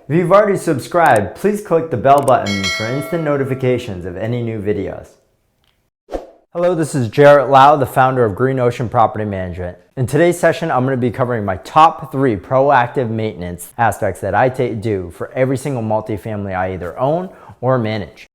If you've already subscribed, please click the bell button for instant notifications of any new videos. Hello, this is Jarrett Lau, the founder of Green Ocean Property Management. In today's session, I'm going to be covering my top 3 proactive maintenance aspects that I do for every single multifamily I either own or manage.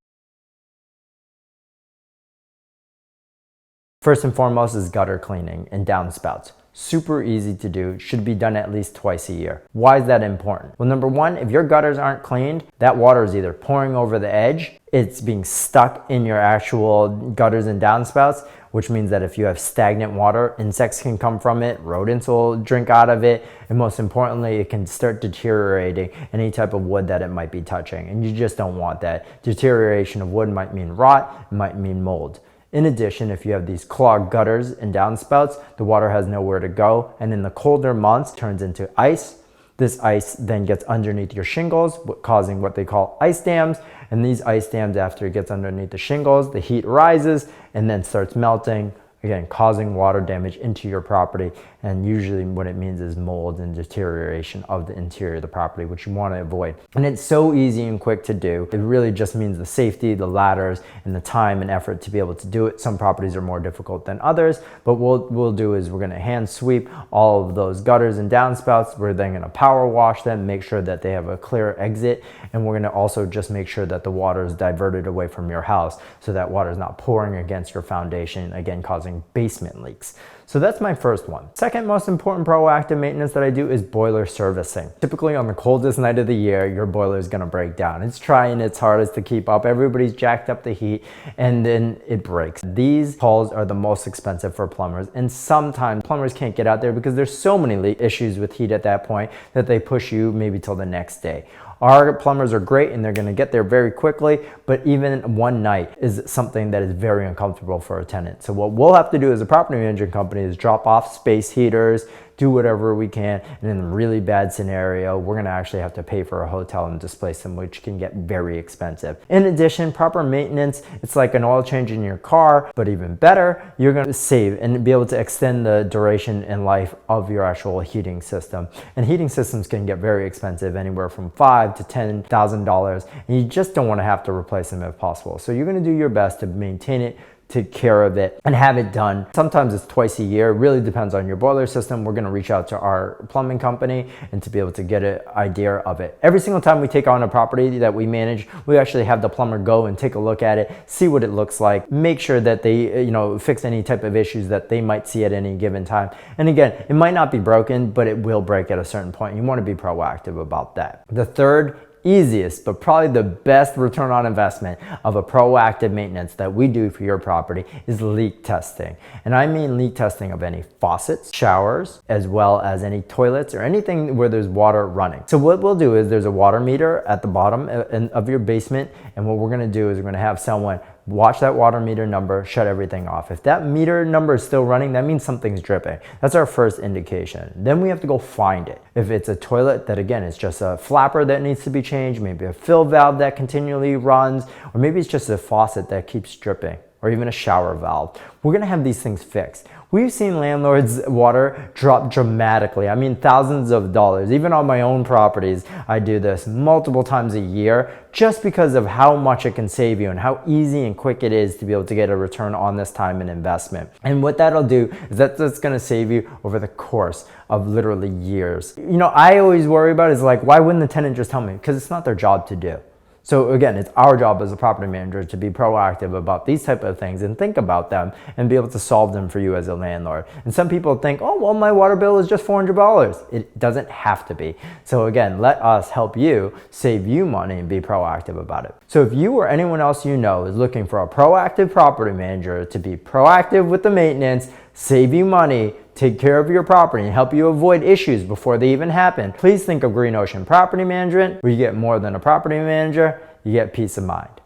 First and foremost is gutter cleaning and downspouts. Super easy to do, should be done at least twice a year. Why is that important? Well, number one, if your gutters aren't cleaned, that water is either pouring over the edge, it's being stuck in your actual gutters and downspouts, which means that if you have stagnant water, insects can come from it, rodents will drink out of it, and most importantly, it can start deteriorating any type of wood that it might be touching, and you just don't want that. Deterioration of wood might mean rot, it might mean mold. In addition, if you have these clogged gutters and downspouts, the water has nowhere to go, and in the colder months turns into ice. This ice then gets underneath your shingles, causing what they call ice dams. And these ice dams, after it gets underneath the shingles, the heat rises and then starts melting, again, causing water damage into your property. And usually what it means is mold and deterioration of the interior of the property, which you want to avoid. And it's so easy and quick to do. It really just means the safety, the ladders, and the time and effort to be able to do it. Some properties are more difficult than others, but what we'll do is we're going to hand sweep all of those gutters and downspouts. We're then going to power wash them, make sure that they have a clear exit, and we're going to also just make sure that the water is diverted away from your house so that water is not pouring against your foundation, again, causing basement leaks. So that's my first one. Second most important proactive maintenance that I do is boiler servicing. Typically on the coldest night of the year, your boiler is gonna break down. It's trying its hardest to keep up. Everybody's jacked up the heat and then it breaks. These calls are the most expensive for plumbers, and sometimes plumbers can't get out there because there's so many issues with heat at that point that they push you maybe till the next day. Our plumbers are great and they're gonna get there very quickly, but even one night is something that is very uncomfortable for a tenant. So what we'll have to do as a property management company is drop off space heaters, do whatever we can, and in a really bad scenario, we're gonna actually have to pay for a hotel and displace them, which can get very expensive. In addition, proper maintenance, it's like an oil change in your car, but even better, you're gonna save and be able to extend the duration and life of your actual heating system. And heating systems can get very expensive, anywhere from $5,000 to $10,000, and you just don't wanna have to replace them if possible. So you're gonna do your best to maintain it, take care of it, and have it done. Sometimes it's twice a year. It really depends on your boiler system. We're gonna reach out to our plumbing company and to be able to get an idea of it. Every single time we take on a property that we manage, we actually have the plumber go and take a look at it, see what it looks like, make sure that they fix any type of issues that they might see at any given time. And again, it might not be broken, but it will break at a certain point. You wanna be proactive about that. The third easiest, but probably the best return on investment of a proactive maintenance that we do for your property is leak testing. And I mean leak testing of any faucets, showers, as well as any toilets or anything where there's water running. So what we'll do is there's a water meter at the bottom of your basement, and what we're gonna do is we're gonna have someone watch that water meter number, shut everything off. If that meter number is still running, that means something's dripping. That's our first indication. Then we have to go find it. If it's a toilet, that again, it's just a flapper that needs to be changed, maybe a fill valve that continually runs, or maybe it's just a faucet that keeps dripping, or even a shower valve. We're gonna have these things fixed. We've seen landlords' water drop dramatically. I mean, thousands of dollars. Even on my own properties, I do this multiple times a year just because of how much it can save you and how easy and quick it is to be able to get a return on this time and investment. And what that'll do is that's gonna save you over the course of literally years. I always worry about is like, why wouldn't the tenant just tell me? Because it's not their job to do. So again, it's our job as a property manager to be proactive about these type of things and think about them and be able to solve them for you as a landlord. And some people think, oh, well, my water bill is just $400. It doesn't have to be. So again, let us help you save you money and be proactive about it. So if you or anyone else you know is looking for a proactive property manager to be proactive with the maintenance, save you money, take care of your property, and help you avoid issues before they even happen, please think of Green Ocean Property Management, where you get more than a property manager, you get peace of mind.